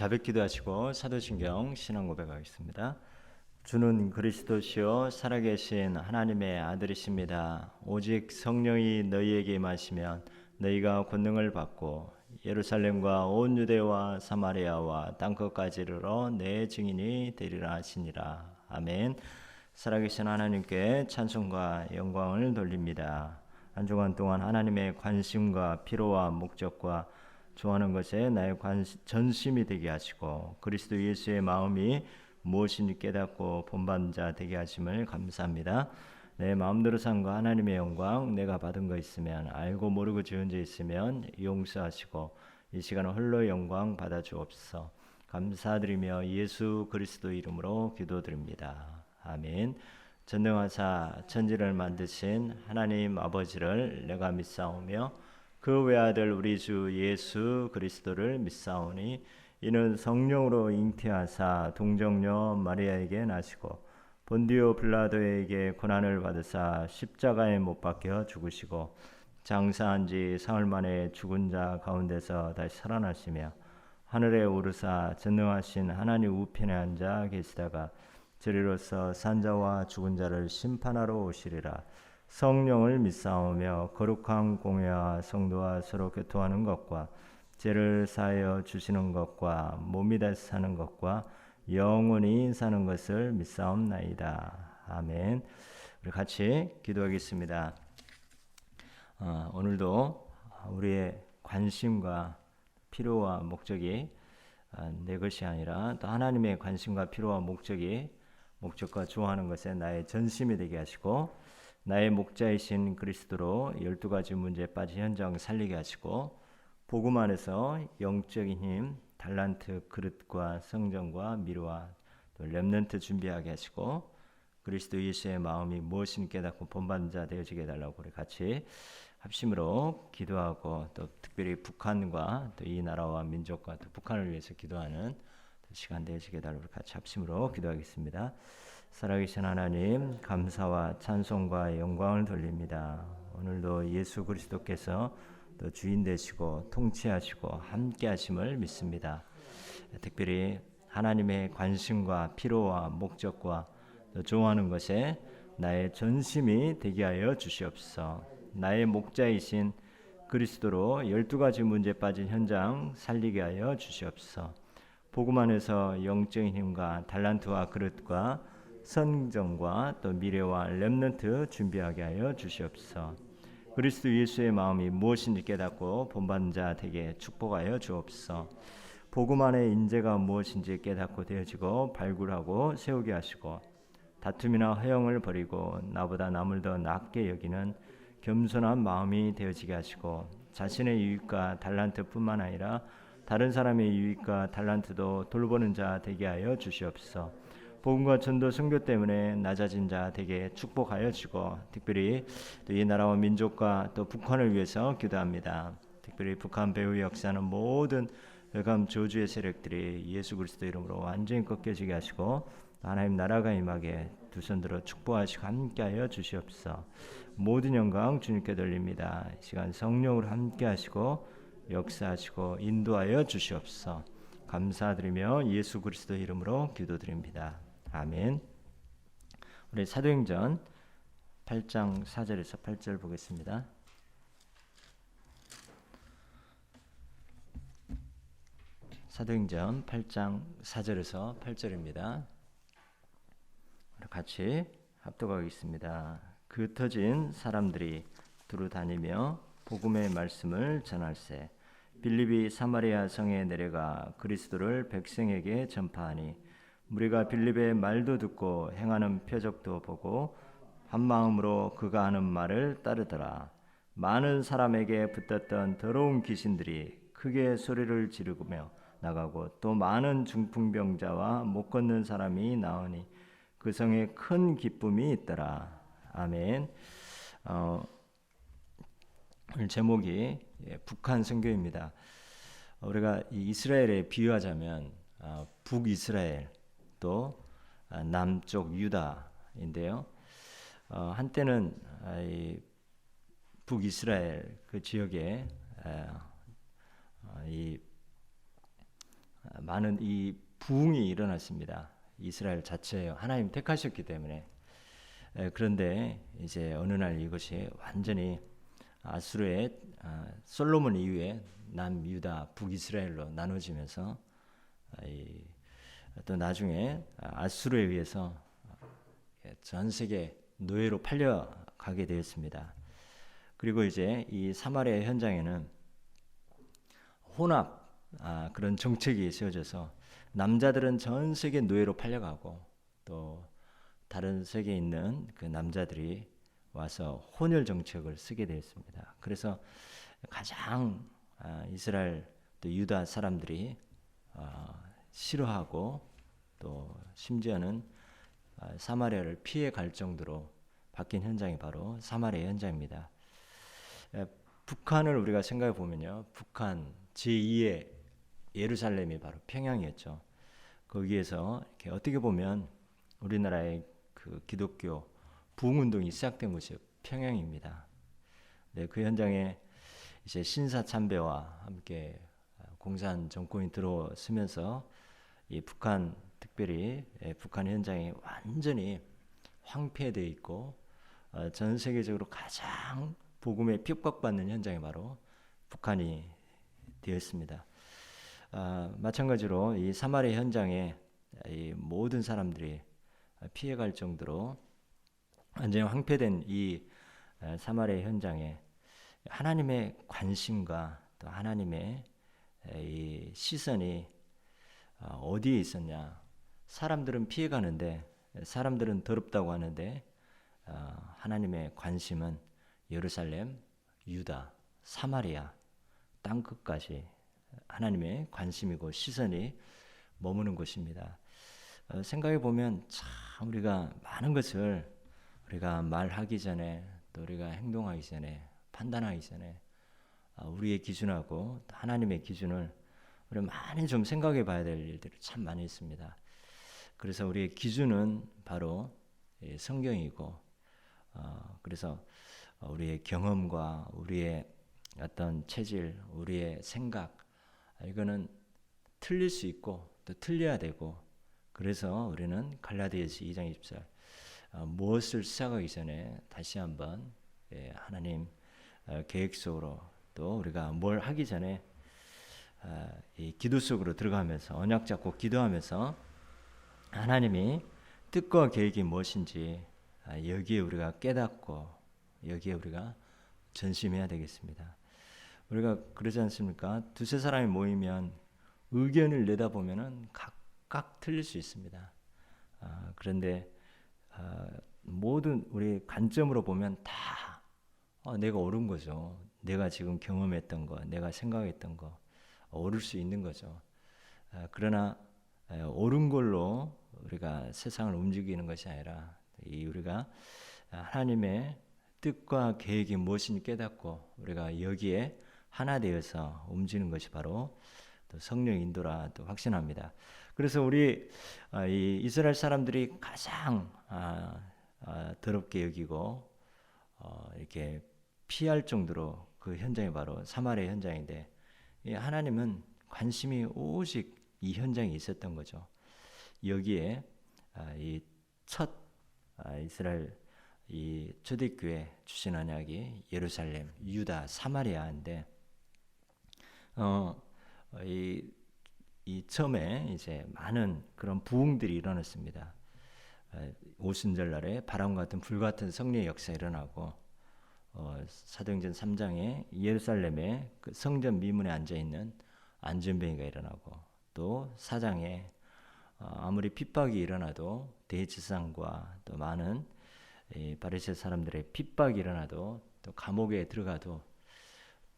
자백 기도하시고 사도신경 신앙 고백하겠습니다. 주는 그리스도시요 살아계신 하나님의 아들이십니다. 오직 성령이 너희에게 임하시면 너희가 권능을 받고 예루살렘과 온 유대와 사마리아와 땅끝까지 이르러 내 증인이 되리라 하시니라. 아멘. 살아계신 하나님께 찬송과 영광을 돌립니다. 한 주간 동안 하나님의 관심과 필요와 목적과 좋아하는 것에 나의 전심이 되게 하시고 그리스도 예수의 마음이 무엇인지 깨닫고 본받는 자 되게 하심을 감사합니다. 내 마음대로 산 거 하나님의 영광, 내가 받은 거 있으면 알고 모르고 지은 죄 있으면 용서하시고 이 시간 홀로 영광 받아 주옵소서. 감사드리며 예수 그리스도 이름으로 기도드립니다. 아멘. 전능하사 천지를 만드신 하나님 아버지를 내가 믿사오며 그 외아들 우리 주 예수 그리스도를 믿사오니 이는 성령으로 잉태하사 동정녀 마리아에게 나시고 본디오 빌라도에게 고난을 받으사 십자가에 못 박혀 죽으시고 장사한 지 사흘 만에 죽은 자 가운데서 다시 살아나시며 하늘에 오르사 전능하신 하나님 우편에 앉아 계시다가 저리로서 산자와 죽은 자를 심판하러 오시리라. 성령을 믿사오며 거룩한 공회와 성도와 서로 교통하는 것과 죄를 사하여 주시는 것과 몸이 다시 사는 것과 영원히 사는 것을 믿사옵나이다. 아멘. 우리 같이 기도하겠습니다. 오늘도 우리의 관심과 필요와 목적이 내 것이 아니라 또 하나님의 관심과 필요와 목적과 좋아하는 것에 나의 전심이 되게 하시고 나의 목자이신 그리스도로 12가지 문제에 빠진 현장 살리게 하시고 복음 안에서 영적인 힘, 달란트, 그릇과 성전과 미로와 또 렘넌트 준비하게 하시고 그리스도 예수의 마음이 무엇인지 깨닫고 본받는 자 되어지게 해달라고 우리 같이 합심으로 기도하고 또 특별히 북한과 또 이 나라와 민족과 또 북한을 위해서 기도하는 시간 되어지게 해달라고 우리 같이 합심으로 기도하겠습니다. 살아계신 하나님, 감사와 찬송과 영광을 돌립니다. 오늘도 예수 그리스도께서 또 주인 되시고 통치하시고 함께 하심을 믿습니다. 특별히 하나님의 관심과 필요와 목적과 또 좋아하는 것에 나의 전심이 되게 하여 주시옵소서. 나의 목자이신 그리스도로 12가지 문제에 빠진 현장 살리게 하여 주시옵소서. 복음 안에서 영적인 힘과 달란트와 그릇과 성전과 또 미래와 렘넌트 준비하게 하여 주시옵소서. 그리스도 예수의 마음이 무엇인지 깨닫고 본받는 자 되게 축복하여 주옵소서. 복음 안의 인재가 무엇인지 깨닫고 되어지고 발굴하고 세우게 하시고 다툼이나 허영을 버리고 나보다 남을 더 낮게 여기는 겸손한 마음이 되어지게 하시고 자신의 유익과 달란트뿐만 아니라 다른 사람의 유익과 달란트도 돌보는 자 되게 하여 주시옵소서. 복음과 전도 선교 때문에 낮아진 자 되게 축복하여 주고 특별히 또 이 나라와 민족과 또 북한을 위해서 기도합니다. 특별히 북한 배후 역사는 모든 외감 저주의 세력들이 예수 그리스도 이름으로 완전히 꺾여지게 하시고 하나님 나라가 임하게 두 손 들어 축복하시고 함께하여 주시옵소서. 모든 영광 주님께 돌립니다. 이 시간 성령으로 함께하시고 역사하시고 인도하여 주시옵소서. 감사드리며 예수 그리스도 이름으로 기도드립니다. 아멘. 우리 사도행전 8장 4절에서 8절 보겠습니다. 사도행전 8장 4절에서 8절입니다. 같이 합독하겠습니다. 그 터진 사람들이 두루 다니며 복음의 말씀을 전할세 빌립이 사마리아 성에 내려가 그리스도를 백성에게 전파하니 우리가 빌립의 말도 듣고 행하는 표적도 보고 한 마음으로 그가 하는 말을 따르더라. 많은 사람에게 붙었던 더러운 귀신들이 크게 소리를 지르며 나가고 또 많은 중풍병자와 못 걷는 사람이 나오니 그 성에 큰 기쁨이 있더라. 아멘. 오늘 제목이 북한 선교입니다. 우리가 이스라엘에 비유하자면 북이스라엘 또 남쪽 유다인데요. 한때는 이 북이스라엘 그 지역에 이 많은 이 부흥이 일어났습니다. 이스라엘 자체예요. 하나님 택하셨기 때문에. 그런데 이제 어느 날 이것이 완전히 아수르의 솔로몬 이후에 남유다 북이스라엘로 나눠지면서 또 나중에 아수르에 의해서 전 세계 노예로 팔려가게 되었습니다. 그리고 이제 이 사마리아 현장에는 혼합 그런 정책이 세워져서 남자들은 전 세계 노예로 팔려가고 또 다른 세계에 있는 그 남자들이 와서 혼혈 정책을 쓰게 되었습니다. 그래서 가장 이스라엘 또 유다 사람들이 싫어하고 또 심지어는 사마리아를 피해 갈 정도로 바뀐 현장이 바로 사마리아 현장입니다. 북한을 우리가 생각해 보면요, 북한 제2의 예루살렘이 바로 평양이었죠. 거기에서 이렇게 어떻게 보면 우리나라의 그 기독교 부흥운동이 시작된 곳이 평양입니다. 네, 그 현장에 이제 신사참배와 함께 공산 정권이 들어서면서 이 북한 특별히 북한 현장이 완전히 황폐되어 있고 전 세계적으로 가장 복음에 핍박받는 현장이 바로 북한이 되었습니다. 마찬가지로 이 사마리아 현장에 이 모든 사람들이 피해갈 정도로 완전히 황폐된 이 사마리아 현장에 하나님의 관심과 또 하나님의 이 시선이 어디에 있었냐? 사람들은 피해가는데 사람들은 더럽다고 하는데 하나님의 관심은 예루살렘, 유다, 사마리아 땅 끝까지 하나님의 관심이고 시선이 머무는 곳입니다. 생각해 보면 참 우리가 많은 것을 우리가 말하기 전에 또 우리가 행동하기 전에 판단하기 전에 우리의 기준하고 하나님의 기준을 우리 많이 좀 생각해 봐야 될 일들이 참 많이 있습니다. 그래서 우리의 기준은 바로 성경이고 그래서 우리의 경험과 우리의 어떤 체질, 우리의 생각 이거는 틀릴 수 있고 또 틀려야 되고 그래서 우리는 갈라디아서 2장 20절 무엇을 시작하기 전에 다시 한번 하나님 계획 속으로 또 우리가 뭘 하기 전에 이 기도 속으로 들어가면서 언약 잡고 기도하면서 하나님이 뜻과 계획이 무엇인지 여기에 우리가 깨닫고 여기에 우리가 전심해야 되겠습니다. 우리가 그러지 않습니까? 두세 사람이 모이면 의견을 내다보면은 각각 틀릴 수 있습니다. 그런데 모든 우리 관점으로 보면 다 내가 옳은 거죠. 내가 지금 경험했던 거, 내가 생각했던 거 옳을 수 있는 거죠. 그러나 옳은 걸로 우리가 세상을 움직이는 것이 아니라 우리가 하나님의 뜻과 계획이 무엇인지 깨닫고 우리가 여기에 하나 되어서 움직이는 것이 바로 또 성령 인도라 또 확신합니다. 그래서 우리 이 이스라엘 사람들이 가장 더럽게 여기고 이렇게 피할 정도로 그 현장이 바로 사마리아 현장인데 하나님은 관심이 오직 이 현장에 있었던 거죠. 여기에 이 첫 이스라엘 이 초대교회 주신 언약이 예루살렘, 유다, 사마리아인데 이 처음에 이제 많은 그런 부흥들이 일어났습니다. 오순절 날에 바람 같은 불 같은 성령의 역사가 일어나고 사도행전 3장에 예루살렘의 그 성전 미문에 앉아 있는 안전병이가 일어나고 또 4장에 아무리 핍박이 일어나도 대지상과 또 많은 바리새 사람들의 핍박이 일어나도 또 감옥에 들어가도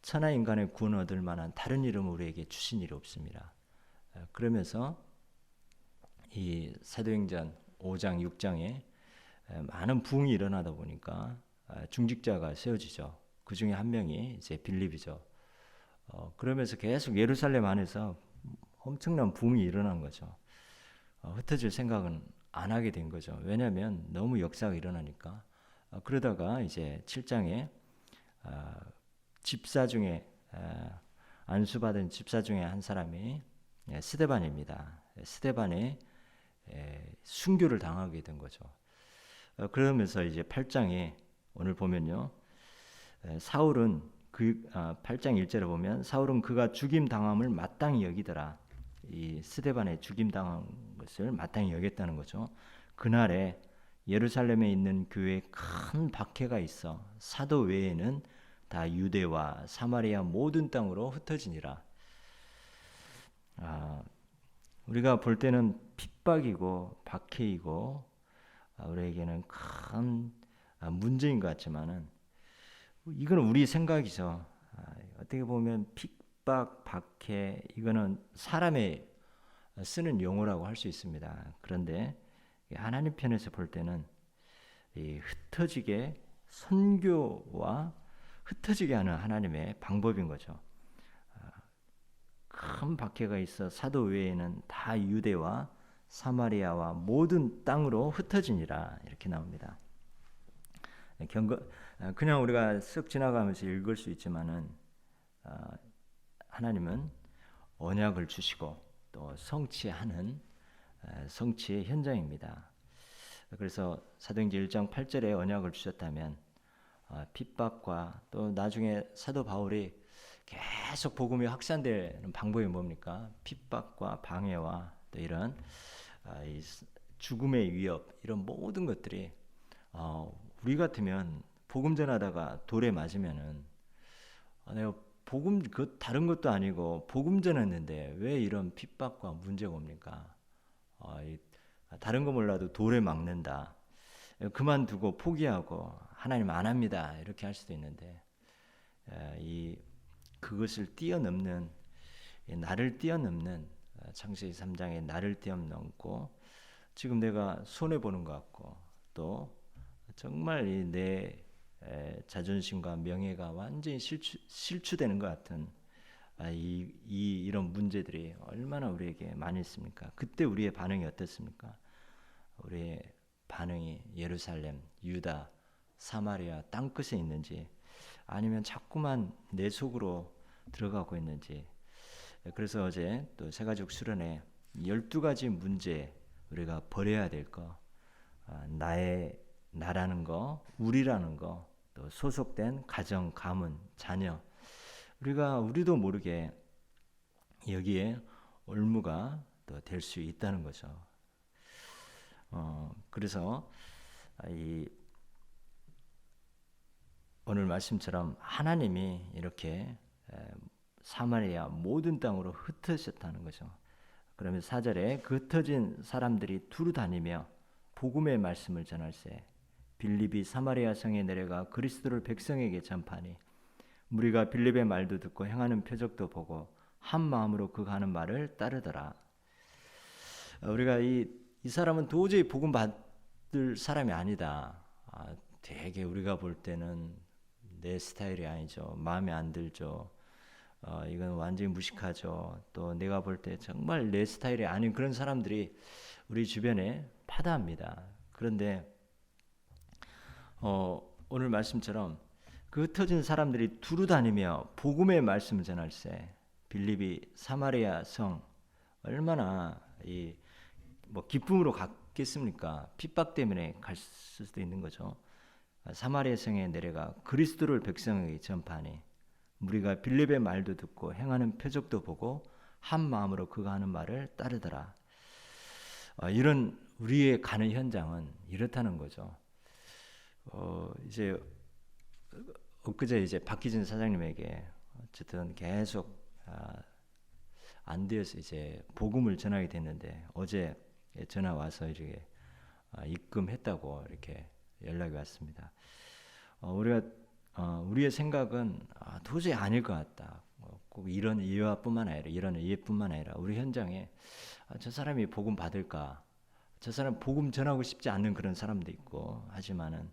천하 인간의 구원 얻을 만한 다른 이름을 우리에게 주신 일이 없습니다. 그러면서 이 사도행전 5장 6장에 많은 부흥이 일어나다 보니까 중직자가 세워지죠. 그 중에 한 명이 이제 빌립이죠. 그러면서 계속 예루살렘 안에서 엄청난 부흥이 일어난 거죠. 흩어질 생각은 안 하게 된 거죠. 왜냐하면 너무 역사가 일어나니까. 그러다가 이제 7장에 집사 중에 안수받은 집사 중에 한 사람이 스데반입니다. 스데반의 순교를 당하게 된 거죠. 그러면서 이제 8장에 오늘 보면요, 사울은 8장 1절에 보면 사울은 그가 죽임 당함을 마땅히 여기더라. 이 스데반의 죽임 당한 것을 마땅히 여겼다는 거죠. 그날에 예루살렘에 있는 교회에 큰 박해가 있어 사도 외에는 다 유대와 사마리아 모든 땅으로 흩어지니라. 우리가 볼 때는 핍박이고 박해이고 우리에게는 큰 문제인 것 같지만은 이거는 우리 생각이죠. 어떻게 보면 핍박, 박해 이거는 사람의 쓰는 용어라고 할 수 있습니다. 그런데 하나님 편에서 볼 때는 이 흩어지게 선교와 흩어지게 하는 하나님의 방법인 거죠. 큰 박해가 있어 사도 외에는 다 유대와 사마리아와 모든 땅으로 흩어지니라 이렇게 나옵니다. 그냥 우리가 쓱 지나가면서 읽을 수 있지만은 하나님은 언약을 주시고 또 성취하는 성취의 현장입니다. 그래서 사도행전 1장 8절에 언약을 주셨다면 핍박과 또 나중에 사도 바울이 계속 복음이 확산되는 방법이 뭡니까? 핍박과 방해와 또 이런 이 죽음의 위협 이런 모든 것들이 우리 같으면 복음 전하다가 돌에 맞으면은 내가 복음 다른 것도 아니고 복음 전했는데 왜 이런 핍박과 문제가 옵니까? 다른 거 몰라도 돌에 막는다. 그만두고 포기하고 하나님 안 합니다. 이렇게 할 수도 있는데 그것을 뛰어넘는 나를 뛰어넘는 창세기 3장의 나를 뛰어넘고 지금 내가 손해 보는 것 같고 또 정말 내 자존심과 명예가 완전히 실추되는 것 같은 이런 문제들이 얼마나 우리에게 많이 있습니까? 그때 우리의 반응이 어떻습니까? 우리의 반응이 예루살렘, 유다, 사마리아 땅끝에 있는지 아니면 자꾸만 내 속으로 들어가고 있는지. 그래서 어제 또 새가족 수련회 12가지 문제 우리가 버려야 될 거, 나라는 거, 우리라는 거, 또 소속된 가정, 가문, 자녀, 우리도 모르게 여기에 올무가 또 될 수 있다는 거죠. 그래서 오늘 말씀처럼 하나님이 이렇게 사마리아 모든 땅으로 흩어졌다는 거죠. 그러면 4절에 그 흩어진 사람들이 두루 다니며 복음의 말씀을 전할세 빌립이 사마리아 성에 내려가 그리스도를 백성에게 전파하니 무리가 빌립의 말도 듣고 행하는 표적도 보고 한 마음으로 그가 하는 말을 따르더라. 우리가 이 사람은 도저히 복음 받을 사람이 아니다. 되게 우리가 볼 때는 내 스타일이 아니죠. 마음에 안 들죠. 이건 완전히 무식하죠. 또 내가 볼 때 정말 내 스타일이 아닌 그런 사람들이 우리 주변에 파다합니다. 그런데 오늘 말씀처럼 그 흩어진 사람들이 두루 다니며 복음의 말씀을 전할세 빌립이 사마리아 성 얼마나 기쁨으로 갔겠습니까? 핍박 때문에 갈 수도 있는 거죠. 사마리아 성에 내려가 그리스도를 백성에게 전파하니 무리가 빌립의 말도 듣고 행하는 표적도 보고 한 마음으로 그가 하는 말을 따르더라. 이런 우리의 가는 현장은 이렇다는 거죠. 이제 엊그제 이제 박기진 사장님에게 어쨌든 계속 안 되어서 이제 복음을 전하게 됐는데 어제 전화 와서 이렇게 입금했다고 이렇게 연락이 왔습니다. 우리의 생각은 도저히 아닐 것 같다. 꼭 이런 예화뿐만 아니라 이런 예뿐만 아니라 우리 현장에 저 사람이 복음 받을까? 저 사람 복음 전하고 싶지 않는 그런 사람도 있고 하지만은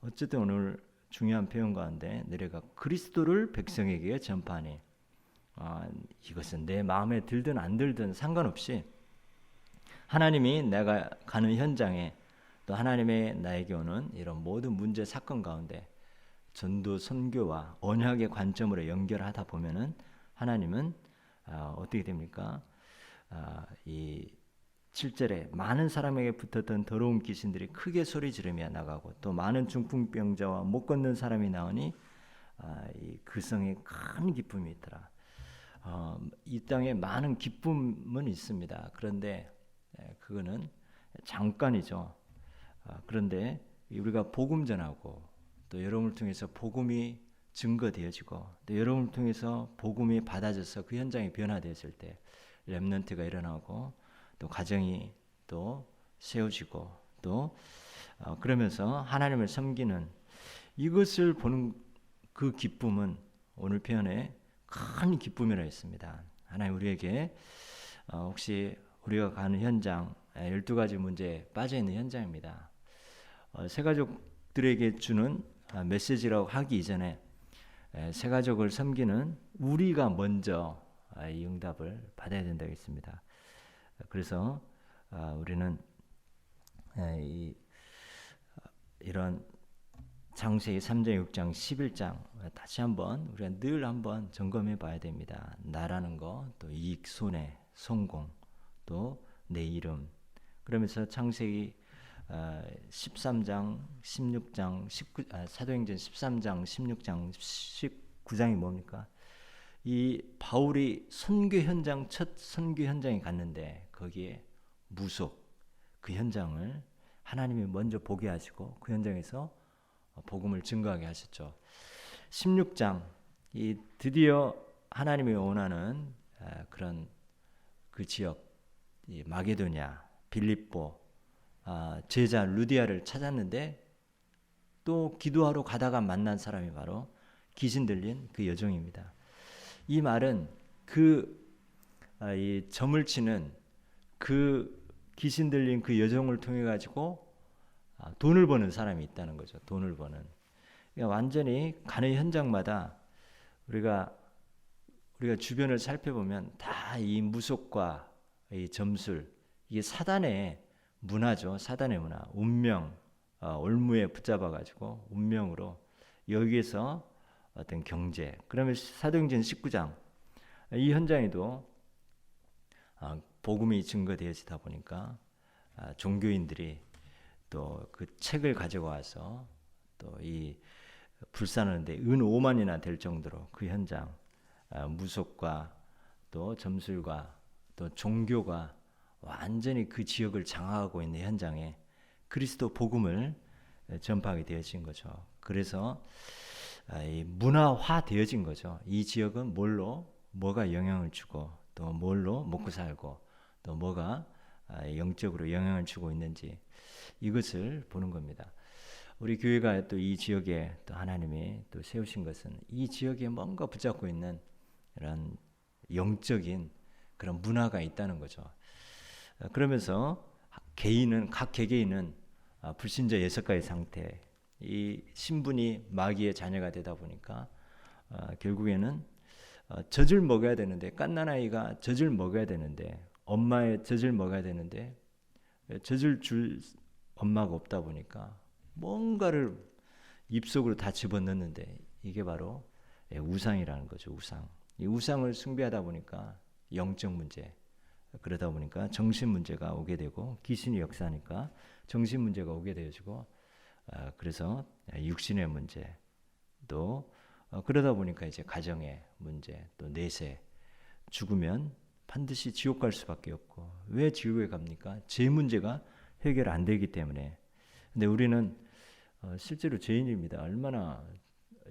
어쨌든 오늘 중요한 표현 가운데 내려가 그리스도를 백성에게 전파하니 이것은 내 마음에 들든 안 들든 상관없이 하나님이 내가 가는 현장에 또 하나님의 나에게 오는 이런 모든 문제 사건 가운데 전도 선교와 언약의 관점으로 연결하다 보면은 하나님은 어떻게 됩니까? 이 7절에 많은 사람에게 붙었던 더러운 귀신들이 크게 소리 지르며 나가고 또 많은 중풍병자와 못 걷는 사람이 나오니 그 성에 큰 기쁨이 있더라. 이 땅에 많은 기쁨은 있습니다. 그런데 그거는 잠깐이죠. 그런데 우리가 복음 전하고 또 여러분을 통해서 복음이 증거되어지고 또 여러분을 통해서 복음이 받아져서 그 현장이 변화되었을 때 렘넌트가 일어나고 또 가정이 또 세워지고 또 그러면서 하나님을 섬기는 이것을 보는 그 기쁨은 오늘 표현에 큰 기쁨이라 했습니다. 하나님 우리에게 혹시 우리가 가는 현장 12가지 문제에 빠져있는 현장입니다. 새가족들에게 주는 메시지라고 하기 이전에 새가족을 섬기는 우리가 먼저 이 응답을 받아야 된다고 했습니다. 그래서 우리는 이런 창세기 3장, 6장, 11장 다시 한번 우리가 늘 한번 점검해 봐야 됩니다. 나라는 거, 또 이익, 손해, 성공, 또 내 이름. 그러면서 창세기 13장, 16장, 19, 사도행전 13장, 16장, 19장이 뭡니까? 이 바울이 선교 현장, 첫 선교 현장에 갔는데 거기에 무속, 그 현장을 하나님이 먼저 보게 하시고 그 현장에서 복음을 증거하게 하셨죠. 16장, 이 드디어 하나님이 원하는 그런 그 지역, 이 마게도냐, 빌립보, 제자 루디아를 찾았는데 또 기도하러 가다가 만난 사람이 바로 귀신 들린 그 여종입니다. 이 말은 이 점을 치는 그 귀신 들린 그 여종을 통해 가지고 돈을 버는 사람이 있다는 거죠. 돈을 버는. 그러니까 완전히 가는 현장마다 우리가 주변을 살펴보면 다 이 무속과 이 점술, 이게 사단의 문화죠. 사단의 문화, 운명, 올무에 붙잡아 가지고 운명으로 여기에서 어떤 경제. 그러면 사도행전 19장 이 현장에도 복음이 증거되어지다 보니까 종교인들이 또 그 책을 가져와서 또 이 불사르는데 은 5만이나 될 정도로 그 현장 무속과 또 점술과 또 종교가 완전히 그 지역을 장악하고 있는 현장에 그리스도 복음을 전파하게 되어진 거죠. 그래서 문화화 되어진 거죠. 이 지역은 뭐가 영향을 주고 또 뭘로 먹고 살고 또 뭐가 영적으로 영향을 주고 있는지 이것을 보는 겁니다. 우리 교회가 또 이 지역에 또 하나님이 또 세우신 것은 이 지역에 뭔가 붙잡고 있는 이런 영적인 그런 문화가 있다는 거죠. 그러면서 각 개개인은 불신자 6가지 상태, 이 신분이 마귀의 자녀가 되다 보니까 결국에는 젖을 먹어야 되는데 갓난아이가 젖을 먹어야 되는데 엄마의 젖을 먹어야 되는데 젖을 줄 엄마가 없다 보니까 뭔가를 입속으로 다 집어넣는데 이게 바로 우상이라는 거죠. 우상. 이 우상을 숭배하다 보니까 영적 문제, 그러다 보니까 정신 문제가 오게 되고 귀신이 역사하니까 정신 문제가 오게 되어지고 그래서 육신의 문제 또 그러다 보니까 이제 가정의 문제 또 내세 죽으면 반드시 지옥 갈 수밖에 없고 왜 지옥에 갑니까? 죄 문제가 해결 안 되기 때문에. 근데 우리는 실제로 죄인입니다. 얼마나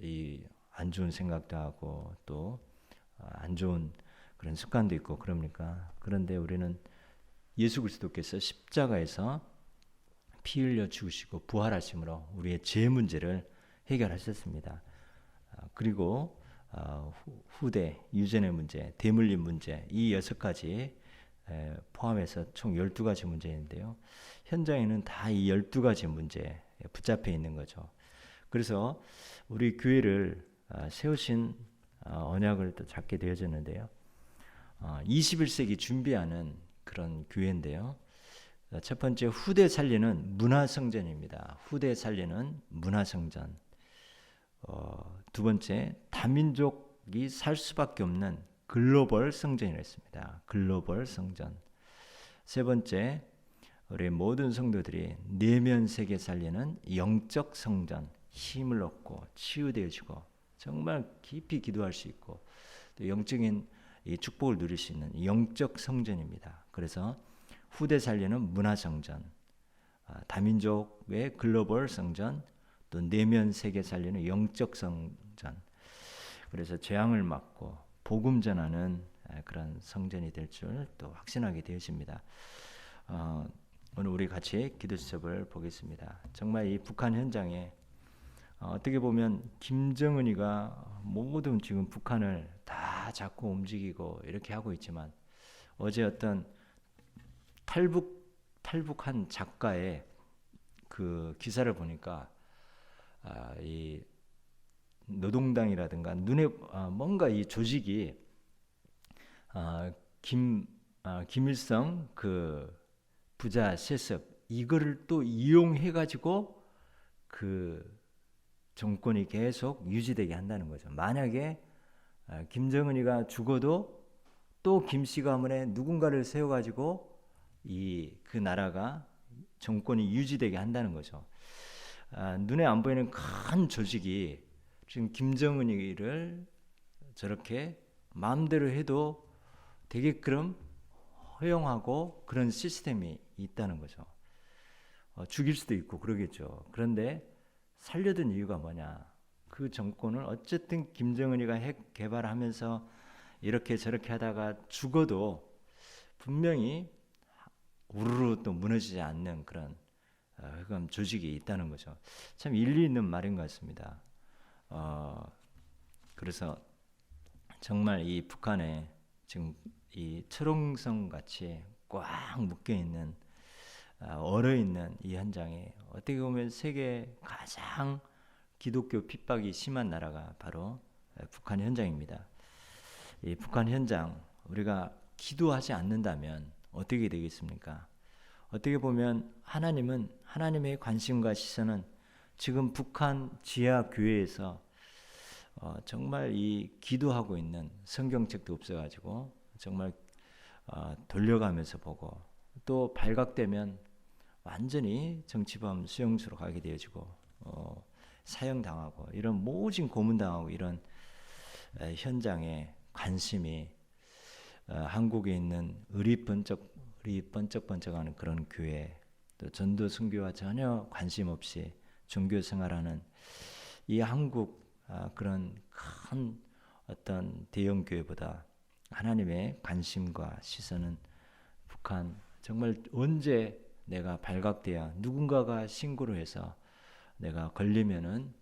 이 안 좋은 생각도 하고 또 안 좋은 그런 습관도 있고 그럽니까? 그런데 우리는 예수 그리스도께서 십자가에서 피 흘려 죽으시고 부활하심으로 우리의 죄 문제를 해결하셨습니다. 그리고 후대, 유전의 문제, 대물림 문제 이 6가지 포함해서 총 12가지 문제인데요. 현장에는 다 이 12가지 문제에 붙잡혀 있는 거죠. 그래서 우리 교회를 세우신 언약을 또 잡게 되어졌는데요. 21세기 준비하는 그런 교회인데요. 첫 번째 후대 살리는 문화성전입니다. 후대 살리는 문화성전. 두 번째 다민족이 살 수밖에 없는 글로벌 성전이라 했습니다. 글로벌 성전. 세 번째, 우리 모든 성도들이 내면 세계 살리는 영적 성전, 힘을 얻고 치유되어지고 정말 깊이 기도할 수 있고 또 영적인 이 축복을 누릴 수 있는 영적 성전입니다. 그래서 후대 살리는 문화 성전, 다민족의 글로벌 성전, 또 내면 세계 살리는 영적 성전. 그래서 재앙을 막고 복음 전하는 그런 성전이 될 줄 또 확신하게 되었습니다. 오늘 우리 같이 기도 수첩을 보겠습니다. 정말 이 북한 현장에 어떻게 보면 김정은이가 모든 지금 북한을 다 잡고 움직이고 이렇게 하고 있지만 어제 어떤 탈북한 작가의 그 기사를 보니까 이 노동당이라든가 눈에 뭔가 이 조직이 김일성 그 부자 세습 이거를 또 이용해 가지고 그 정권이 계속 유지되게 한다는 거죠. 만약에 김정은이가 죽어도 또 김씨 가문에 누군가를 세워 가지고 그 나라가 정권이 유지되게 한다는 거죠. 눈에 안 보이는 큰 조직이 지금 김정은이를 저렇게 마음대로 해도 되게끔 허용하고 그런 시스템이 있다는 거죠. 죽일 수도 있고 그러겠죠. 그런데 살려둔 이유가 뭐냐? 그 정권을 어쨌든 김정은이가 핵 개발하면서 이렇게 저렇게 하다가 죽어도 분명히 우르르 또 무너지지 않는 그런 흑암 조직이 있다는 거죠. 참 일리 있는 말인 것 같습니다. 그래서 정말 이 북한에 지금 이 철옹성 같이 꽉 묶여 있는 얼어 있는 이 현장에 어떻게 보면 세계 가장 기독교 핍박이 심한 나라가 바로 북한 현장입니다. 이 북한 현장 우리가 기도하지 않는다면 어떻게 되겠습니까? 어떻게 보면 하나님은 하나님의 관심과 시선은 지금 북한 지하 교회에서 정말 이 기도하고 있는 성경책도 없어가지고 정말 돌려가면서 보고 또 발각되면 완전히 정치범 수용소로 가게 되어지고 사형당하고 이런 모진 고문당하고 이런 현장에 관심이 한국에 있는 의리 번쩍번쩍하는 그런 교회 또 전도 선교와 전혀 관심 없이 종교 생활하는 이 한국 그런 큰 어떤 대형 교회보다 하나님의 관심과 시선은 북한 정말 언제 내가 발각돼야 누군가가 신고를 해서 내가 걸리면은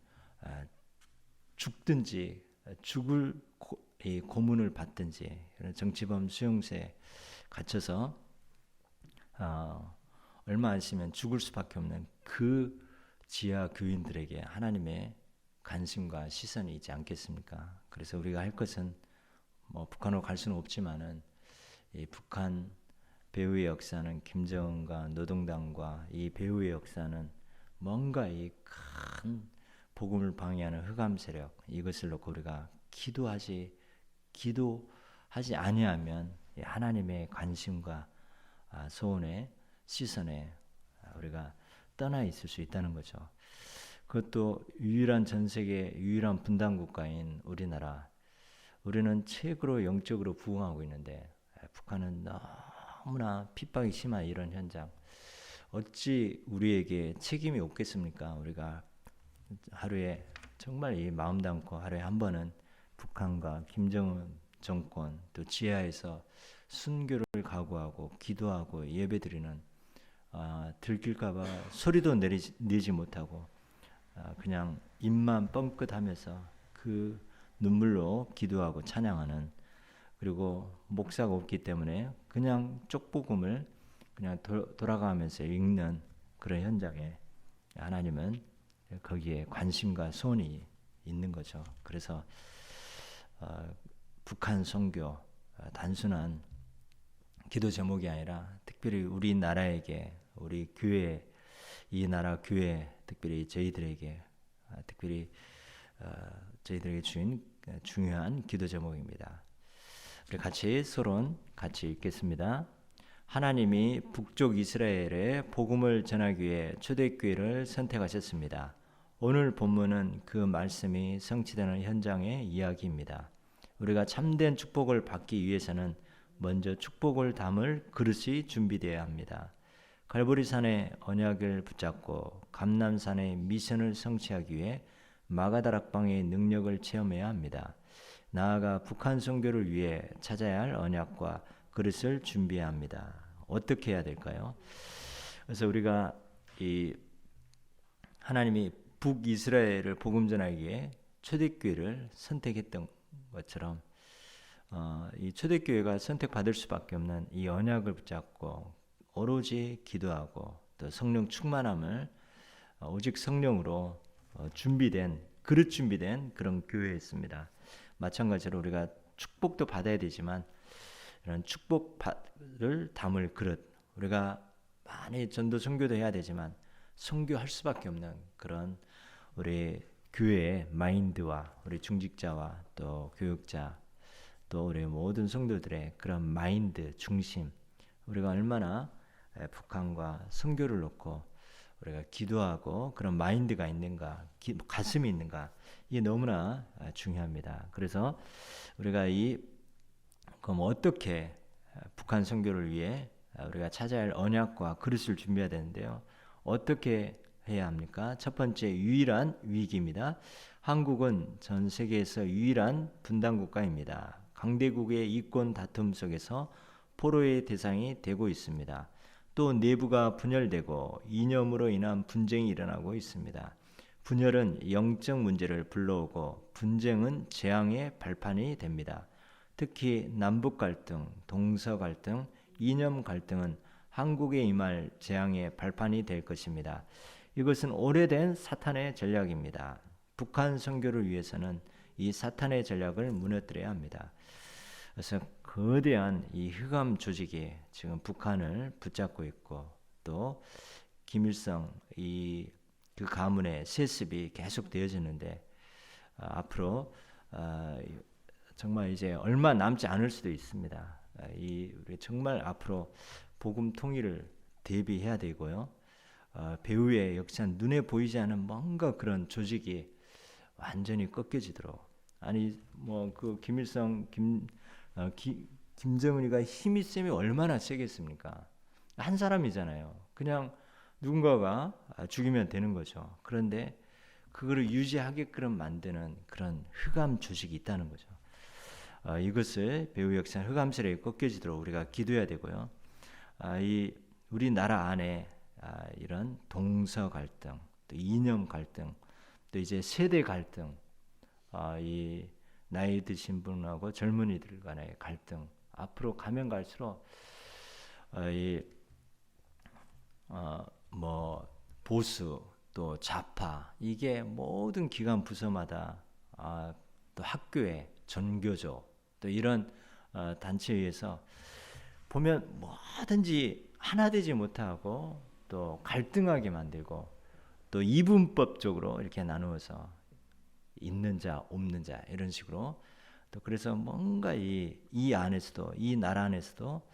죽든지 죽을 고문을 받든지 정치범 수용소에 갇혀서 얼마 안 있으면 죽을 수밖에 없는 그 지하 교인들에게 하나님의 관심과 시선이 있지 않겠습니까? 그래서 우리가 할 것은 뭐 북한으로 갈 수는 없지만은 이 북한 배후의 역사는 김정은과 노동당과 이 배후의 역사는 뭔가 이 큰 복음을 방해하는 흑암 세력 이것을 놓고 우리가 기도하지 아니하면 하나님의 관심과 소원에 시선에 우리가 떠나 있을 수 있다는 거죠. 그것도 유일한 전 세계 유일한 분단 국가인 우리나라 우리는 최고로 영적으로 부흥하고 있는데 북한은 너무나 핍박이 심한 이런 현장 어찌 우리에게 책임이 없겠습니까? 우리가 하루에 정말 이 마음 담고 하루에 한 번은 북한과 김정은 정권 또 지하에서 순교를 각오하고 기도하고 예배드리는 들킬까봐 소리도 내지 못하고 그냥 입만 뻥끗하면서 그 눈물로 기도하고 찬양하는 그리고 목사가 없기 때문에 그냥 쪽복음을 그냥 돌아가면서 읽는 그런 현장에 하나님은 거기에 관심과 소원이 있는 거죠. 그래서 북한 선교 단순한 기도 제목이 아니라 특별히 우리나라에게 우리 교회 이 나라 교회 특별히 저희들에게 주인 중요한 기도 제목입니다. 우리 같이 서론 같이 읽겠습니다. 하나님이 북쪽 이스라엘에 복음을 전하기 위해 초대교회를 선택하셨습니다. 오늘 본문은 그 말씀이 성취되는 현장의 이야기입니다. 우리가 참된 축복을 받기 위해서는 먼저 축복을 담을 그릇이 준비되어야 합니다. 갈보리산의 언약을 붙잡고 감람산의 미션을 성취하기 위해 마가다락방의 능력을 체험해야 합니다. 나아가 북한 선교를 위해 찾아야 할 언약과 그릇을 준비해야 합니다. 어떻게 해야 될까요? 그래서 우리가 이 하나님이 북이스라엘을 복음 전하기 위해 초대교회를 선택했던 것처럼 이 초대교회가 선택받을 수밖에 없는 이 언약을 붙잡고 오로지 기도하고 또 성령 충만함을 오직 성령으로 준비된 그릇 준비된 그런 교회였습니다. 마찬가지로 우리가 축복도 받아야 되지만 이런 축복을 담을 그릇, 우리가 많이 전도 선교도 해야 되지만 선교할 수밖에 없는 그런 우리 교회의 마인드와 우리 중직자와 또 교육자 또 우리 모든 성도들의 그런 마인드 중심, 우리가 얼마나 북한과 선교를 놓고 우리가 기도하고 그런 마인드가 있는가, 가슴이 있는가, 이게 너무나 중요합니다. 그래서 우리가 그럼 어떻게 북한 선교를 위해 우리가 찾아야 할 언약과 그릇을 준비해야 되는데요. 어떻게 해야 합니까? 첫 번째, 유일한 위기입니다. 한국은 전 세계에서 유일한 분단 국가입니다. 강대국의 이권 다툼 속에서 포로의 대상이 되고 있습니다. 또 내부가 분열되고 이념으로 인한 분쟁이 일어나고 있습니다. 분열은 영적 문제를 불러오고 분쟁은 재앙의 발판이 됩니다. 특히 남북 갈등, 동서 갈등, 이념 갈등은 한국에 임할 재앙의 발판이 될 것입니다. 이것은 오래된 사탄의 전략입니다. 북한 선교를 위해서는 이 사탄의 전략을 무너뜨려야 합니다. 그래서 거대한 이 흑암 조직이 지금 북한을 붙잡고 있고 또 김일성 그 가문의 세습이 계속 되어지는데 앞으로 정말 이제 얼마 남지 않을 수도 있습니다. 우리 정말 앞으로 복음 통일을 대비해야 되고요. 배후의 역사는 눈에 보이지 않는 뭔가 그런 조직이 완전히 꺾여지도록, 아니 뭐 그 김일성 김정은이가 힘이 세면 얼마나 세겠습니까? 한 사람이잖아요. 그냥 누군가가 죽이면 되는 거죠. 그런데 그거를 유지하게끔 만드는 그런 흑암 조직이 있다는 거죠. 이것을 배후 역사 흑암스레 꺾여지도록 우리가 기도해야 되고요. 우리나라 안에 이런 동서 갈등, 또 이념 갈등, 또 이제 세대 갈등, 이 나이 드신 분하고 젊은이들 간의 갈등, 앞으로 가면 갈수록 뭐 보수 또 좌파, 이게 모든 기관 부서마다 또 학교에 전교조 또 이런 단체에 의해서 보면 뭐든지 하나 되지 못하고 또 갈등하게 만들고 또 이분법적으로 이렇게 나누어서 있는 자 없는 자 이런 식으로, 또 그래서 뭔가 이 안에서도 이 나라 안에서도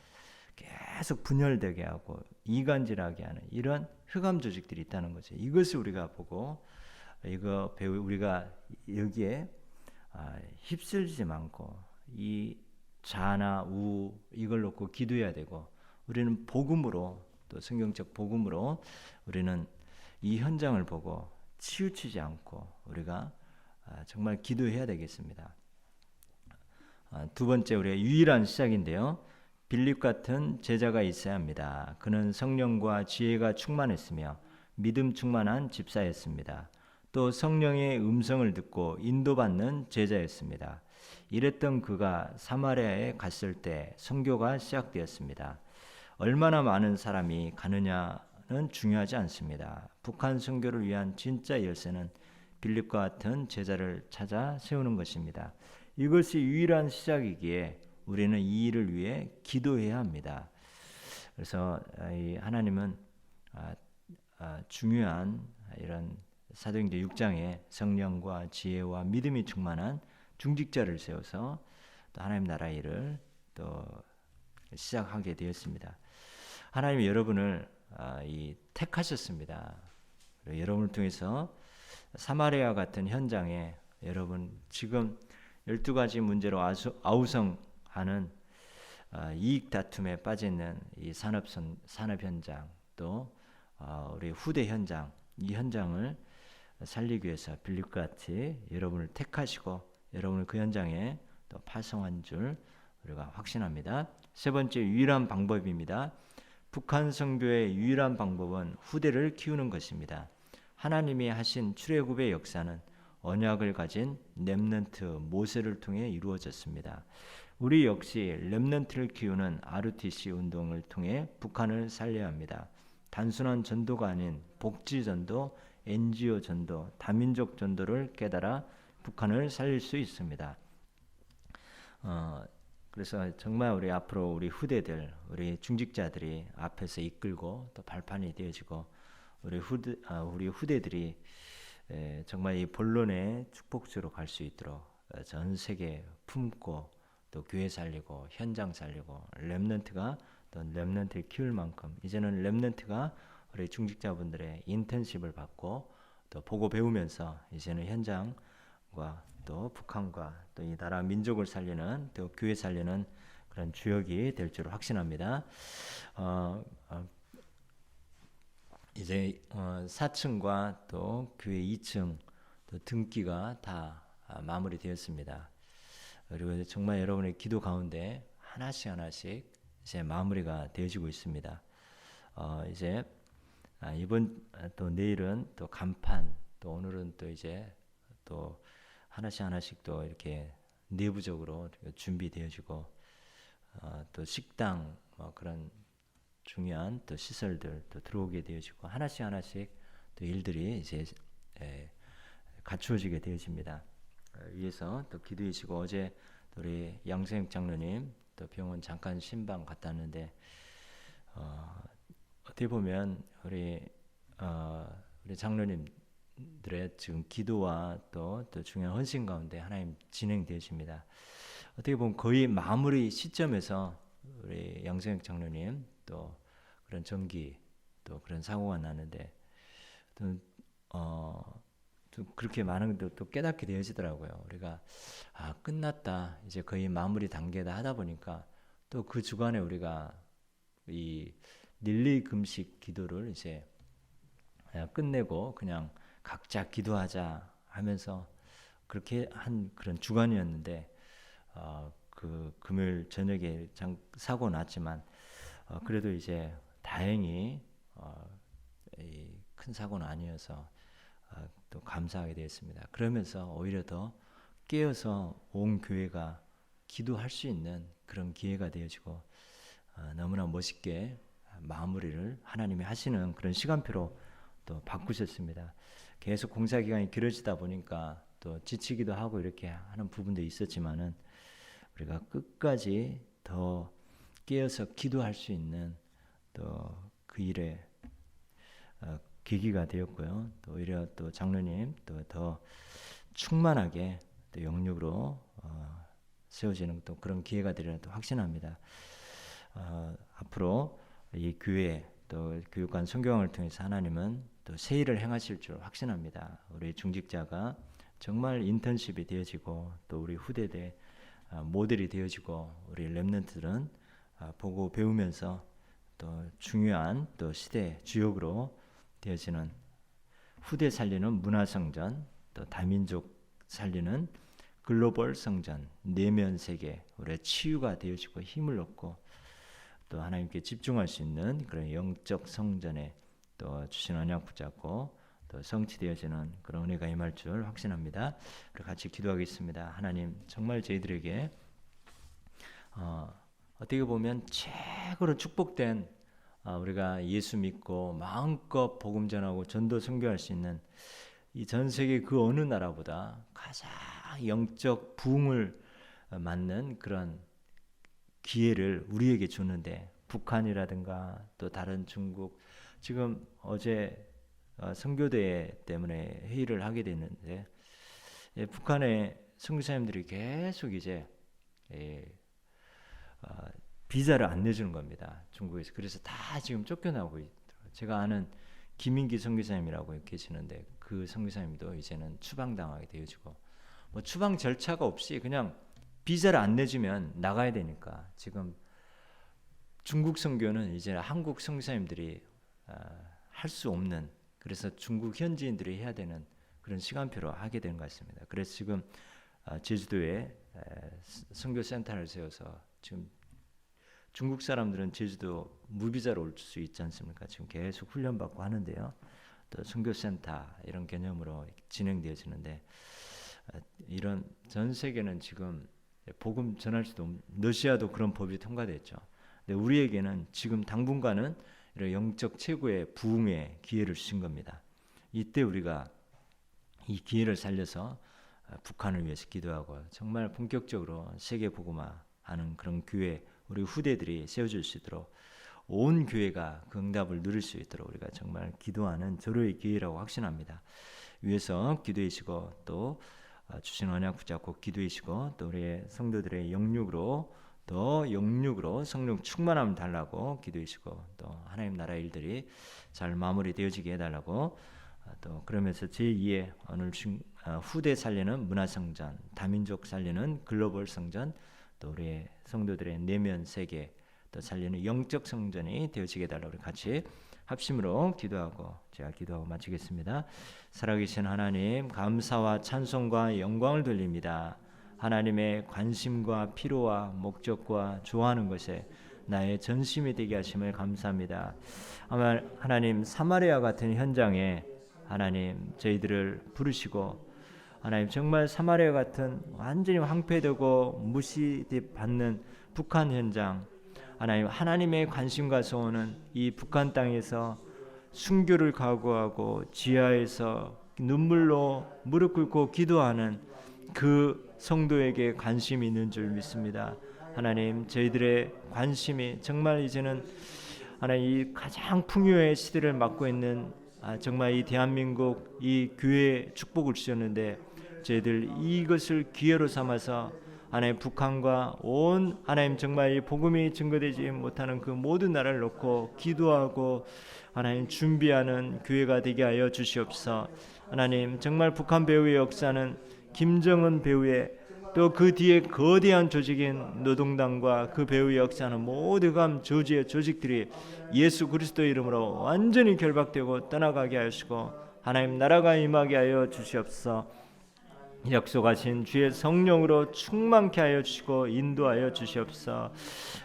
계속 분열되게 하고 이간질하게 하는 이런 흑암 조직들이 있다는 거죠. 이것을 우리가 보고 우리가 여기에 휩쓸리지 않고 이 자나 우 이걸 놓고 기도해야 되고, 우리는 복음으로 또 성경적 복음으로 우리는 이 현장을 보고 치우치지 않고 우리가 정말 기도해야 되겠습니다. 두 번째, 우리의 유일한 시작인데요. 빌립 같은 제자가 있어야 합니다. 그는 성령과 지혜가 충만했으며 믿음 충만한 집사였습니다. 또 성령의 음성을 듣고 인도받는 제자였습니다. 이랬던 그가 사마리아에 갔을 때 선교가 시작되었습니다. 얼마나 많은 사람이 가느냐는 중요하지 않습니다. 북한 선교를 위한 진짜 열쇠는 빌립과 같은 제자를 찾아 세우는 것입니다. 이것이 유일한 시작이기에 우리는 이 일을 위해 기도해야 합니다. 그래서 하나님은 중요한 이런 사도행전 6장에 성령과 지혜와 믿음이 충만한 중직자를 세워서 또 하나님 나라 일을 또 시작하게 되었습니다. 하나님이 여러분을 택하셨습니다. 여러분을 통해서 사마리아 같은 현장에 여러분 지금 12가지 문제로 아우성하는 이익 다툼에 빠져 있는 이 산업 현장 또 우리 후대 현장 이 현장을 살리기 위해서 빌립과 같이 여러분을 택하시고 여러분을 그 현장에 또 파송한 줄 우리가 확신합니다. 세 번째 유일한 방법입니다. 북한 선교의 유일한 방법은 후대를 키우는 것입니다. 하나님이 하신 출애굽의 역사는 언약을 가진 렘넌트 모세를 통해 이루어졌습니다. 우리 역시 렘넌트를 키우는 RUTC 운동을 통해 북한을 살려야 합니다. 단순한 전도가 아닌 복지 전도, NGO 전도, 다민족 전도를 깨달아 북한을 살릴 수 있습니다. 그래서 정말 우리 앞으로 우리 후대들, 우리 중직자들이 앞에서 이끌고 또 발판이 되어지고 우리 후대들이 정말 이 본론의 축복주로 갈 수 있도록 전 세계 품고 또 교회 살리고 현장 살리고 렘넌트가 또 렘넌트를 키울 만큼 이제는 렘넌트가 우리 중직자분들의 인턴십을 받고 또 보고 배우면서 이제는 현장과 또 북한과 또 이 나라 민족을 살리는 또 교회 살리는 그런 주역이 될 줄 확신합니다. 이제 4층과 또 교회 2층 또 등기가 다 마무리되었습니다. 그리고 정말 여러분의 기도 가운데 하나씩 이제 마무리가 되어지고 있습니다. 이제 이번 또 내일은 또 간판 또 오늘은 또 이제 또 하나씩 또 이렇게 내부적으로 준비되어지고 또 식당 그런 중요한 또 시설들 또 들어오게 되어지고 하나씩 또 일들이 이제 갖추어지게 되어집니다. 위해서 또 기도해 주시고 어제 우리 양생혁 장로님 또 병원 잠깐 신방 갔다 왔는데 어떻게 보면 우리 장로님들의 지금 기도와 또 중요한 헌신 가운데 하나님 진행되십니다. 어떻게 보면 거의 마무리 시점에서 우리 양생혁 장로님 또 그런 전기 또 그런 사고가 나는데 또 그렇게 많은 것도 또 깨닫게 되어지더라고요. 우리가 끝났다 이제 거의 마무리 단계다 하다 보니까 또 그 주간에 우리가 이 릴레이 금식 기도를 이제 끝내고 그냥 각자 기도하자 하면서 그렇게 한 그런 주간이었는데 그 금요일 저녁에 사고 났지만 그래도 이제 다행히 이 큰 사고는 아니어서 또 감사하게 되었습니다. 그러면서 오히려 더 깨어서 온 교회가 기도할 수 있는 그런 기회가 되어지고 너무나 멋있게 마무리를 하나님이 하시는 그런 시간표로 또 바꾸셨습니다. 계속 공사 기간이 길어지다 보니까 또 지치기도 하고 이렇게 하는 부분도 있었지만은 우리가 끝까지 더 깨어서 기도할 수 있는 또 그 일에 계기가 되었고요. 또 오히려 또 장로님 또 더 충만하게 또 영육으로 세워지는 또 그런 기회가 되리라 또 확신합니다. 앞으로 이 교회 또 교육관 성교학을 통해서 하나님은 또 새 일을 행하실 줄 확신합니다. 우리 중직자가 정말 인턴십이 되어지고 또 우리 후대대 모델이 되어지고 우리 렘넌트들은 보고 배우면서 또 중요한 또 시대 주역으로 되어지는 후대 살리는 문화성전 또 다민족 살리는 글로벌 성전 내면 세계 우리의 치유가 되어지고 힘을 얻고 또 하나님께 집중할 수 있는 그런 영적 성전에 또 주신 언약 붙잡고 또 성취되어지는 그런 은혜가 임할 줄 확신합니다. 우리 같이 기도하겠습니다. 하나님 정말 저희들에게 어떻게 보면 최고로 축복된 우리가 예수 믿고 마음껏 복음 전하고 전도 선교할 수 있는 이 전 세계 그 어느 나라보다 가장 영적 부흥을 맞는 그런 기회를 우리에게 주는데 북한이라든가 또 다른 중국 지금 어제 선교대 때문에 회의를 하게 됐는데 북한의 선교사님들이 계속 이제 예, 비자를 안 내주는 겁니다. 중국에서. 그래서 다 지금 쫓겨나고 있더라고요. 제가 아는 김인기 선교사님이라고 계시는데 그 선교사님도 이제는 추방당하게 되어지고 뭐 추방 절차가 없이 그냥 비자를 안 내주면 나가야 되니까 지금 중국 선교는 이제 한국 선교사님들이 할 수 없는, 그래서 중국 현지인들이 해야 되는 그런 시간표로 하게 된 것 같습니다. 그래서 지금 제주도에 선교센터를 세워서 지금 중국 사람들은 제주도 무비자로 올 수 있지 않습니까? 지금 계속 훈련받고 하는데요. 또 선교센터 이런 개념으로 진행되어지는데 이런 전 세계는 지금 복음 전할 수도 없는, 러시아도 그런 법이 통과됐죠. 근데 우리에게는 지금 당분간은 이런 영적 최고의 부흥의 기회를 주신 겁니다. 이때 우리가 이 기회를 살려서 북한을 위해서 기도하고 정말 본격적으로 세계 복음화하는 그런 교회, 우리 후대들이 세워질 수 있도록 온 교회가 그 응답을 누릴 수 있도록 우리가 정말 기도하는 절호의 기회라고 확신합니다. 위에서 기도하시고 또 주신 언약 붙잡고 기도하시고 또 우리의 성도들의 영육으로 더 영육으로 성령 충만함을 달라고 기도하시고 또 하나님 나라 일들이 잘 마무리되어지게 해달라고 또 그러면서 제2의 오늘 후대 살리는 문화성전, 다민족 살리는 글로벌 성전, 또 우리의 성도들의 내면 세계 또 살리는 영적 성전이 되어지게 해달라고 우리 같이 합심으로 기도하고 제가 기도하고 마치겠습니다. 살아계신 하나님, 감사와 찬송과 영광을 돌립니다. 하나님의 관심과 필요와 목적과 좋아하는 것에 나의 전심이 되게 하심을 감사합니다. 하나님, 사마리아 같은 현장에 하나님 저희들을 부르시고 하나님 정말 사마리아 같은 완전히 황폐되고 무시받는 북한 현장, 하나님, 하나님의 관심과 소원은 이 북한 땅에서 순교를 각오하고 지하에서 눈물로 무릎 꿇고 기도하는 그 성도에게 관심이 있는 줄 믿습니다. 하나님, 저희들의 관심이 정말 이제는 하나님 이 가장 풍요의 시대를 맞고 있는 정말 이 대한민국 이 교회에 축복을 주셨는데 저희들 이것을 기회로 삼아서 하나님 북한과 온 하나님 정말 이 복음이 증거되지 못하는 그 모든 나라를 놓고 기도하고 하나님 준비하는 교회가 되게 하여 주시옵소서. 하나님 정말 북한 배후의 역사는 김정은 배후의 또 그 뒤에 거대한 조직인 노동당과 그 배후의 역사는 모두가 저주의 조직들이 예수 그리스도의 이름으로 완전히 결박되고 떠나가게 하시고 하나님 나라가 임하게 하여 주시옵소서. 약속하신 주의 성령으로 충만케 하여 주시고 인도하여 주시옵소서.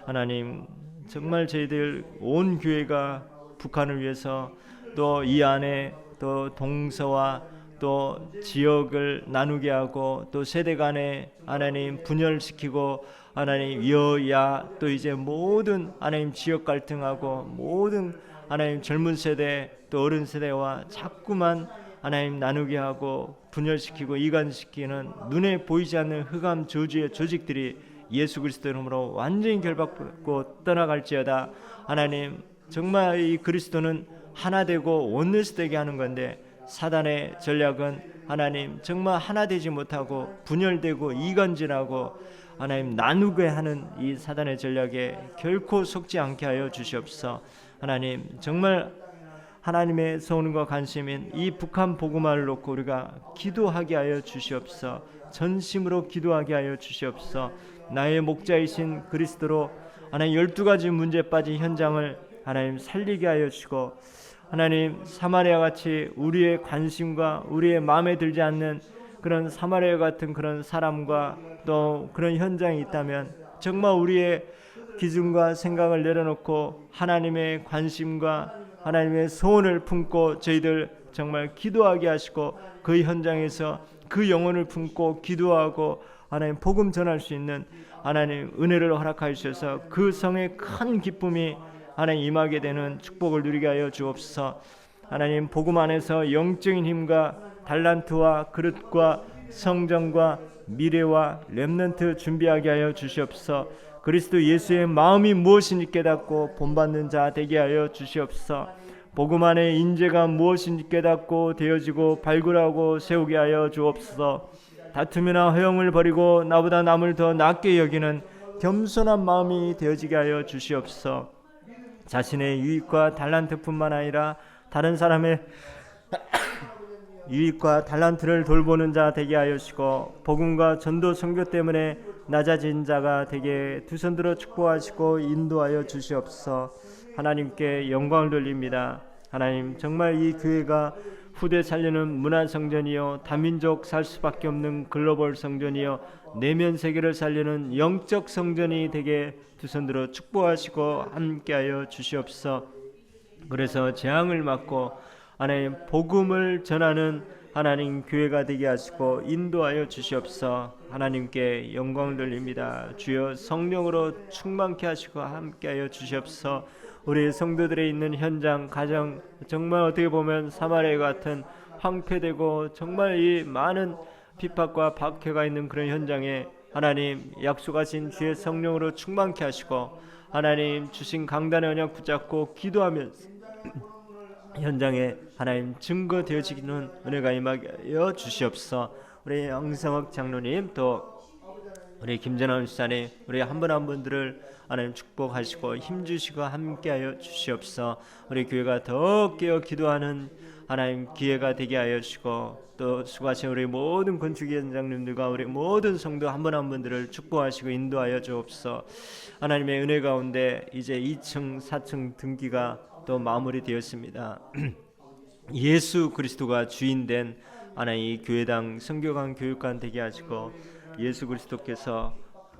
하나님 정말 저희들 온 교회가 북한을 위해서 또 이 안에 또 동서와 또 지역을 나누게 하고 또 세대 간에 하나님 분열시키고 하나님 여야 또 이제 모든 하나님 지역 갈등하고 모든 하나님 젊은 세대 또 어른 세대와 자꾸만 하나님 나누게 하고 분열시키고 이간시키는 눈에 보이지 않는 흑암 저주의 조직들이 예수 그리스도 이름으로 완전히 결박받고 떠나갈지어다. 하나님 정말 이 그리스도는 하나 되고 원내스 되게 하는 건데 사단의 전략은 하나님 정말 하나 되지 못하고 분열되고 이간질하고 하나님 나누게 하는 이 사단의 전략에 결코 속지 않게 하여 주시옵소서. 하나님 정말 하나님의 소원과 관심인 이 북한 복음화를 놓고 우리가 기도하게 하여 주시옵소서. 전심으로 기도하게 하여 주시옵소서. 나의 목자이신 그리스도로 하나님 12가지 문제에 빠진 현장을 하나님 살리게 하여 주시고 하나님 사마리아 같이 우리의 관심과 우리의 마음에 들지 않는 그런 사마리아 같은 그런 사람과 또 그런 현장이 있다면 정말 우리의 기준과 생각을 내려놓고 하나님의 관심과 하나님의 소원을 품고 저희들 정말 기도하게 하시고 그 현장에서 그 영혼을 품고 기도하고 하나님 복음 전할 수 있는 하나님 은혜를 허락하여 주셔서 그 성의 큰 기쁨이 하나님 임하게 되는 축복을 누리게 하여 주옵소서. 하나님 복음 안에서 영적인 힘과 달란트와 그릇과 성전과 미래와 렘넌트 준비하게 하여 주시옵소서. 그리스도 예수의 마음이 무엇인지 깨닫고 본받는 자 되게 하여 주시옵소서. 복음 안에 인재가 무엇인지 깨닫고 되어지고 발굴하고 세우게 하여 주옵소서. 다툼이나 허영을 버리고 나보다 남을 더 낮게 여기는 겸손한 마음이 되어지게 하여 주시옵소서. 자신의 유익과 달란트뿐만 아니라 다른 사람의 유익과 달란트를 돌보는 자 되게 하시고 복음과 전도 선교 때문에 낮아진 자가 되게 두 손 들어 축복하시고 인도하여 주시옵소서. 하나님께 영광을 돌립니다. 하나님, 정말 이 교회가 후대 살리는 문화 성전이요 다민족 살 수밖에 없는 글로벌 성전이요 내면 세계를 살리는 영적 성전이 되게 두 손 들어 축복하시고 함께하여 주시옵소서. 그래서 재앙을 막고 하나님 복음을 전하는 하나님 교회가 되게 하시고 인도하여 주시옵소서. 하나님께 영광을 돌립니다. 주여 성령으로 충만케 하시고 함께하여 주시옵소서. 우리 성도들의 있는 현장 가정 정말 어떻게 보면 사마리아 같은 황폐되고 정말 이 많은 핍박과 박해가 있는 그런 현장에 하나님 약속하신 주의 성령으로 충만케 하시고 하나님 주신 강단의 언약 붙잡고 기도하면서 현장에 하나님 증거 되어지기는 은혜가 임하여 주시옵소서. 우리 영성학 장로님 또 우리 김전환 수사님 우리 한 분 한 분들을 하나님 축복하시고 힘주시고 함께하여 주시옵소서. 우리 교회가 더 깨어 기도하는 하나님 기회가 되게 하여 주시고 또 수고하신 우리 모든 건축위원장님들과 우리 모든 성도 한 분 한 분들을 축복하시고 인도하여 주옵소서. 하나님의 은혜 가운데 이제 2층 4층 등기가 또 마무리되었습니다. 예수 그리스도가 주인된 하나님 교회당 성교관 교육관 되게 하시고 예수 그리스도께서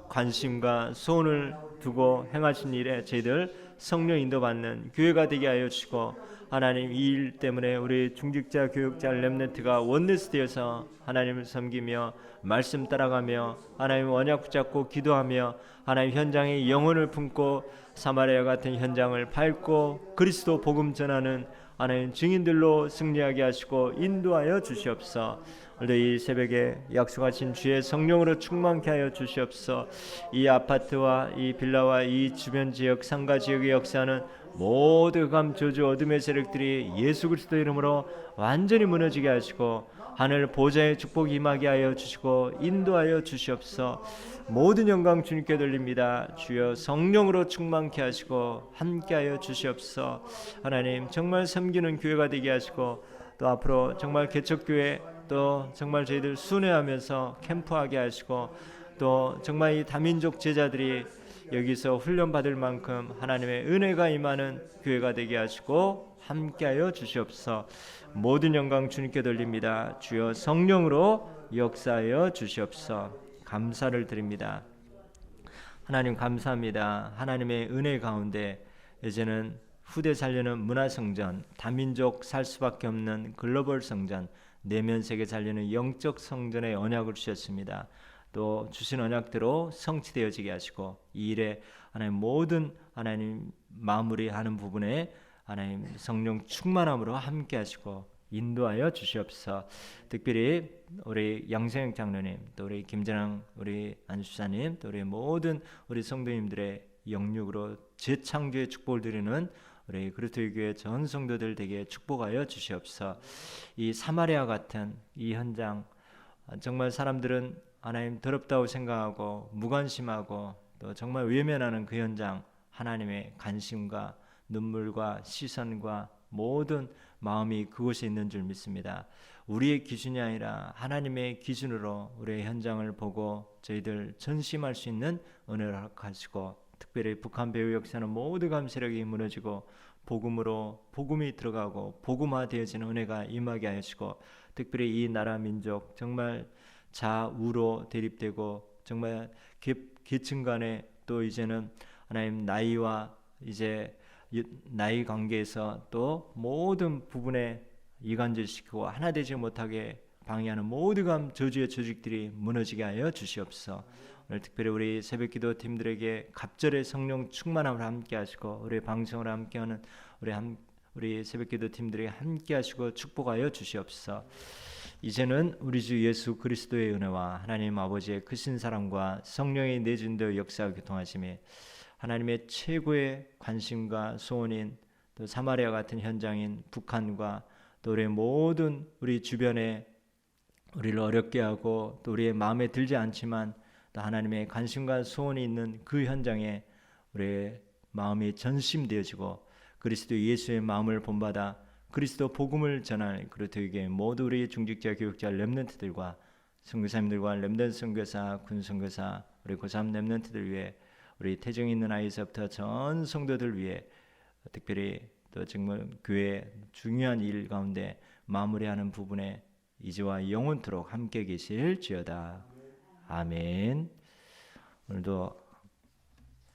관심과 소원을 두고 행하신 일에 저희들 성령 인도받는 교회가 되게 하여 주시고 하나님 이 일 때문에 우리 중직자 교육자 렘넌트가 원네스 되어서 하나님을 섬기며 말씀 따라가며 하나님 언약 붙잡고 기도하며 하나님 현장에 영혼을 품고 사마리아 같은 현장을 밟고 그리스도 복음 전하는 하나님 증인들로 승리하게 하시고 인도하여 주시옵소서. 오늘도 이 새벽에 약속하신 주의 성령으로 충만케 하여 주시옵소서. 이 아파트와 이 빌라와 이 주변 지역 상가 지역의 역사는 모두 감 저주 어둠의 세력들이 예수 그리스도 이름으로 완전히 무너지게 하시고 하늘 보좌의 축복이 임하게 하여 주시고 인도하여 주시옵소서. 모든 영광 주님께 돌립니다. 주여 성령으로 충만케 하시고 함께하여 주시옵소서. 하나님 정말 섬기는 교회가 되게 하시고 또 앞으로 정말 개척교회 또 정말 저희들 순회하면서 캠프하게 하시고 또 정말 이 다민족 제자들이 여기서 훈련받을 만큼 하나님의 은혜가 임하는 교회가 되게 하시고 함께하여 주시옵소서. 모든 영광 주님께 돌립니다. 주여 성령으로 역사하여 주시옵소서. 감사를 드립니다. 하나님 감사합니다. 하나님의 은혜 가운데 이제는 후대 살려는 문화성전, 다민족 살 수밖에 없는 글로벌 성전, 내면 세계 살려는 영적 성전의 언약을 주셨습니다. 또 주신 언약대로 성취되어지게 하시고 이 일에 하나님 모든 하나님 마무리하는 부분에 하나님 성령 충만함으로 함께 하시고 인도하여 주시옵소서. 특별히 우리 양생혁 장로님 또 우리 김전환 우리 안수사님 또 우리 모든 우리 성도님들의 영육으로 재창조의 축복을 드리는 우리 그리스도의 교회 전 성도들 되게 축복하여 주시옵소서. 이 사마리아 같은 이 현장 정말 사람들은 하나님 더럽다고 생각하고 무관심하고 또 정말 외면하는 그 현장 하나님의 관심과 눈물과 시선과 모든 마음이 그곳에 있는 줄 믿습니다. 우리의 기준이 아니라 하나님의 기준으로 우리의 현장을 보고 저희들 전심할 수 있는 은혜를 허락하시고 특별히 북한 배후 역사는 모두 감세력이 무너지고 복음으로 복음이 들어가고 복음화되어지는 은혜가 임하게 하시고 특별히 이 나라 민족 정말 좌우로 대립되고 정말 계층 간에 또 이제는 하나님 나이와 이제 나이 관계에서 또 모든 부분에 이간질시키고 하나 되지 못하게 방해하는 모든 저주의 조직들이 무너지게 하여 주시옵소서. 오늘 특별히 우리 새벽기도 팀들에게 갑절의 성령 충만함을 함께 하시고 우리 방송을 함께하는 우리 새벽기도 팀들에게 함께 하시고 축복하여 주시옵소서. 이제는 우리 주 예수 그리스도의 은혜와 하나님 아버지의 크신 사랑과 성령의 내준대로 역사와 교통하심에 하나님의 최고의 관심과 소원인 또 사마리아 같은 현장인 북한과 또 우리 모든 우리 주변의 우리를 어렵게 하고 또 우리의 마음에 들지 않지만 또 하나님의 관심과 소원이 있는 그 현장에 우리의 마음이 전심되어지고 그리스도 예수의 마음을 본받아 그리스도 복음을 전할 그리스도에게 모두 우리 중직자 교육자 렘넌트들과 선교사님들과 렘넌트 선교사 군 선교사 우리 고3 렘넌트들 위해 우리 태정에 있는 아이에서부터 전 성도들 위해 특별히 또 정말 교회 중요한 일 가운데 마무리하는 부분에 이제와 영원토록 함께 계실지어다. 아멘. 오늘도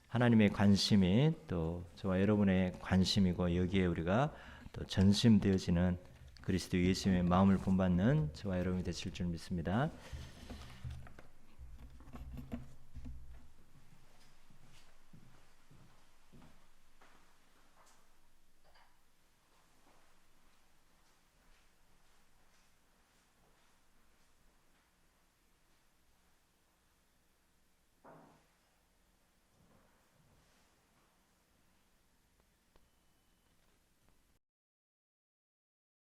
하나님의 관심이 또 저와 여러분의 관심이고 여기에 우리가 또 전심되어지는 그리스도 예수님의 마음을 본받는 저와 여러분이 되실 줄 믿습니다.